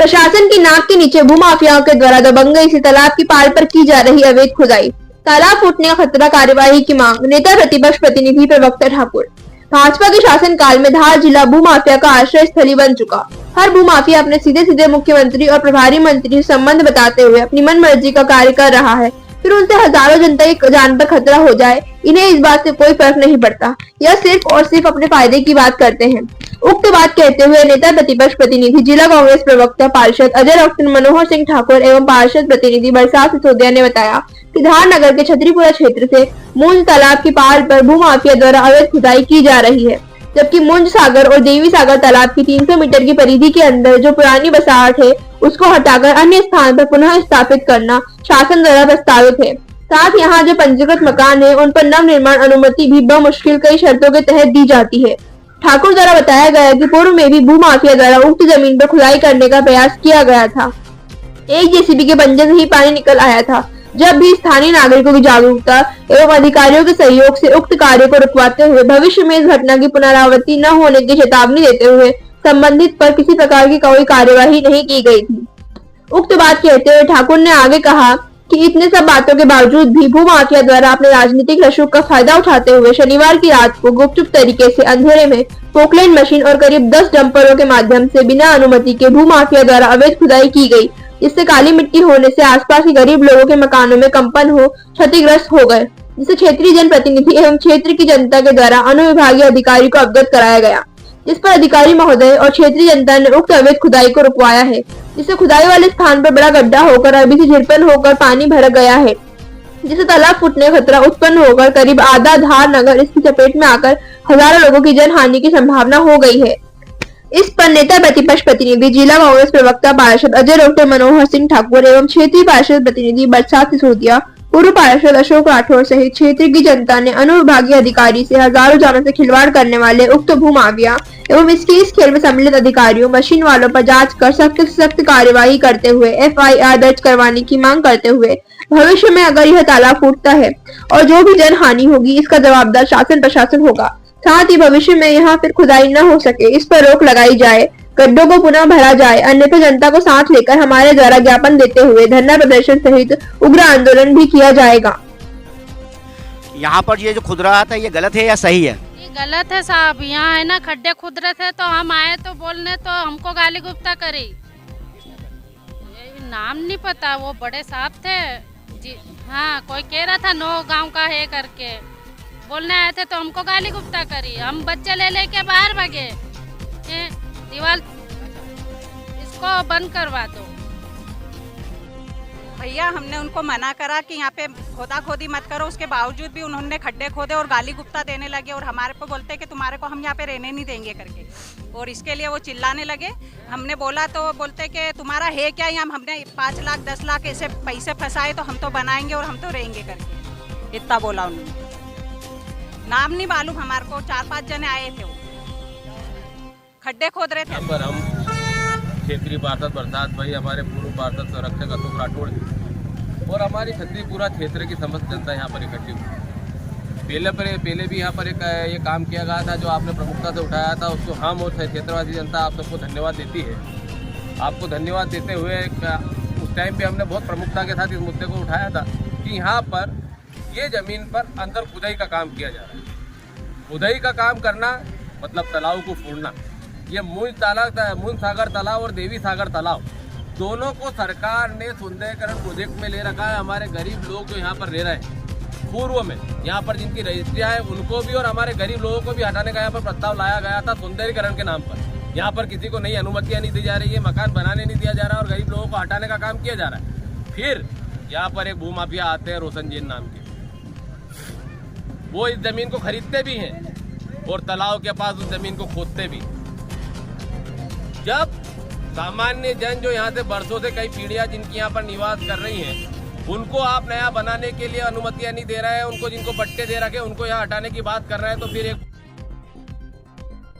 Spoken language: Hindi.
प्रशासन की नाक के नीचे भूमाफियाओं के द्वारा दबंगई से तालाब की पाल पर की जा रही अवैध खुदाई, तालाब फूटने का खतरा, कार्यवाही की मांग। नेता प्रतिपक्ष प्रतिनिधि प्रवक्ता ठाकुर। भाजपा के शासन काल में धार जिला भूमाफिया का आश्रय स्थली बन चुका। हर भूमाफिया अपने सीधे सीधे मुख्यमंत्री और प्रभारी मंत्री से संबंध बताते हुए अपनी मन मर्जी का कार्य कर रहा है। फिर उनसे हजारों जनता की जान पर खतरा हो जाए, इन्हें इस बात से कोई फर्क नहीं पड़ता। यह सिर्फ और सिर्फ अपने फायदे की बात करते हैं। उक्त बात कहते हुए नेता प्रतिपक्ष प्रतिनिधि जिला कांग्रेस प्रवक्ता पार्षद अजय डॉक्टर मनोहर सिंह ठाकुर एवं पार्षद प्रतिनिधि बरसात सिसोदिया ने बताया कि धार नगर के छतरीपुरा क्षेत्र से मुंज तालाब की पाल पर भूमाफिया द्वारा अवैध खुदाई की जा रही है, जबकि मुंज सागर और देवी सागर तालाब की 300 मीटर की परिधि के अंदर जो पुरानी बसाहट है उसको हटाकर अन्य स्थान पर पुनः स्थापित करना शासन द्वारा प्रस्तावित है। साथ यहाँ जो पंजीकृत मकान है उन पर नव निर्माण अनुमति भी बमुश्किल कई शर्तों के तहत दी जाती है। ठाकुर द्वारा बताया गया कि पूर्व में भी भूमाफिया द्वारा उक्त जमीन पर खुदाई करने का प्रयास किया गया था। एक जेसीबी के पंजे से ही पानी निकल आया था। जब भी स्थानीय नागरिकों की जागरूकता एवं अधिकारियों के सहयोग से उक्त कार्य को रुकवाते हुए भविष्य में इस घटना की पुनरावृत्ति न होने की चेतावनी देते हुए संबंधित पर किसी प्रकार की कोई कार्यवाही नहीं की गई थी। उक्त बात कहते हुए ठाकुर ने आगे कहा कि इतने सब बातों के बावजूद भी भूमाफिया द्वारा अपने राजनीतिक रसूख का फायदा उठाते हुए शनिवार की रात को गुपचुप तरीके से अंधेरे में पोकलैंड मशीन और करीब 10 डंपरों के माध्यम से बिना अनुमति के भूमाफिया द्वारा अवैध खुदाई की गई, जिससे काली मिट्टी होने से आसपास के गरीब लोगों के मकानों में कंपन हो क्षतिग्रस्त हो गए, जिसे क्षेत्रीय जनप्रतिनिधि एवं क्षेत्र की जनता के द्वारा अनुविभागीय अधिकारी को अवगत कराया गया, जिस पर अधिकारी महोदय और क्षेत्रीय जनता ने उक्त अवैध खुदाई को रुकवाया है, जिससे खुदाई वाले स्थान पर बड़ा गड्ढा होकर अभी से झिड़पन होकर पानी भर गया है, जिससे तालाब फूटने का खतरा उत्पन्न होकर करीब आधा धार नगर इसकी चपेट में आकर हजारों लोगों की जन हानि की संभावना हो गई है। इस पर नेता प्रतिपक्ष प्रतिनिधि जिला कांग्रेस प्रवक्ता पार्षद अजय डॉक्टर मनोहर सिंह ठाकुर एवं क्षेत्रीय पार्षद प्रतिनिधि बरसात सिसोदिया, पूर्व पार्षद अशोक राठौर सहित क्षेत्र की जनता ने अनुविभागीय अधिकारी से हजारों जानों से खिलवाड़ करने वाले उक्त भूमाफिया एवं इस खेल में सम्मिलित अधिकारियों मशीन वालों पर जांच कर सख्त से सख्त कार्यवाही करते हुए FIR दर्ज करवाने की मांग करते हुए भविष्य में अगर यह तालाब फूटता है और जो भी जन हानि होगी इसका जवाबदार शासन प्रशासन होगा। साथ ही भविष्य में यहाँ फिर खुदाई न हो सके इस पर रोक लगाई जाए, गड्ढों को पुनः भरा जाए, अन्यथा जनता को साथ लेकर हमारे द्वारा ज्ञापन देते हुए धरना प्रदर्शन सहित उग्र आंदोलन भी किया जाएगा। यहाँ पर ये जो खुद रहा था ये गलत है या सही है? ये गलत है साहब। यहाँ है ना खड्डे खुद रहे थे तो हम आए तो बोलने तो हमको गाली गुप्ता करी। नाम नहीं पता, वो बड़े साहब थे जी। हाँ, कोई कह रहा था 9 गांव का है करके बोलने आए थे तो हमको गाली गुप्ता करी। हम बच्चे ले लेके बाहर भागे। दीवार इसको बंद करवा दो भैया। हमने उनको मना करा कि यहाँ पे खोदा खोदी मत करो, उसके बावजूद भी उन्होंने खड्डे खोदे और गाली गुप्ता देने लगे और हमारे को बोलते कि तुम्हारे को हम यहाँ पे रहने नहीं देंगे करके, और इसके लिए वो चिल्लाने लगे। हमने बोला तो बोलते कि तुम्हारा है क्या यहाँ, हमने 5 लाख 10 लाख ऐसे पैसे फंसाए तो हम तो बनाएंगे और हम तो रहेंगे करके, इतना बोला उन्होंने। नाम नहीं मालूम हमारे को, 4-5 जने आए थे, वो खड्डे खोद रहे थे। पर हम क्षेत्रीय पार्षद बरसात भाई, हमारे पूर्व पार्षद संरक्षक अशोक राठौड़ और हमारी छतरीपुरा क्षेत्र की समस्त जनता यहाँ पर इकट्ठी हुई। पहले भी यहाँ पर ये काम किया गया था जो आपने प्रमुखता से उठाया था, उसको हम और क्षेत्रवासी जनता आप सबको धन्यवाद देती है। आपको धन्यवाद देते हुए उस टाइम पे हमने बहुत प्रमुखता के साथ इस मुद्दे को उठाया था कि यहाँ पर ये ज़मीन पर अंदर खुदाई का काम किया जा रहा है। खुदाई का काम करना मतलब तालाब को फोड़ना। ये मुंज सागर तालाब और देवी सागर तालाब दोनों को सरकार ने सुंदरीकरण प्रोजेक्ट में ले रखा है। हमारे गरीब लोग जो यहाँ पर रह रहे हैं पूर्व में, यहाँ पर जिनकी रजिस्ट्रियाँ है उनको भी और हमारे गरीब लोगों को भी हटाने का यहाँ पर प्रस्ताव लाया गया था सुंदरीकरण के नाम पर। यहाँ पर किसी को नई अनुमतियाँ नहीं दी जा रही है, मकान बनाने नहीं दिया जा रहा और गरीब लोगों को हटाने का काम किया जा रहा है। फिर यहाँ पर एक भूमाफिया आते हैं रोशन जैन नाम के, वो इस जमीन को खरीदते भी हैं और तालाब के पास उस जमीन को खोदते भी। जब सामान्य जन जो यहाँ से बरसों से कई पीढ़ियां जिनकी यहाँ पर निवास कर रही हैं उनको आप नया बनाने के लिए अनुमतियां नहीं दे रहे हैं, उनको जिनको पट्टे दे रखे उनको यहाँ हटाने की बात कर रहे हैं, तो फिर एक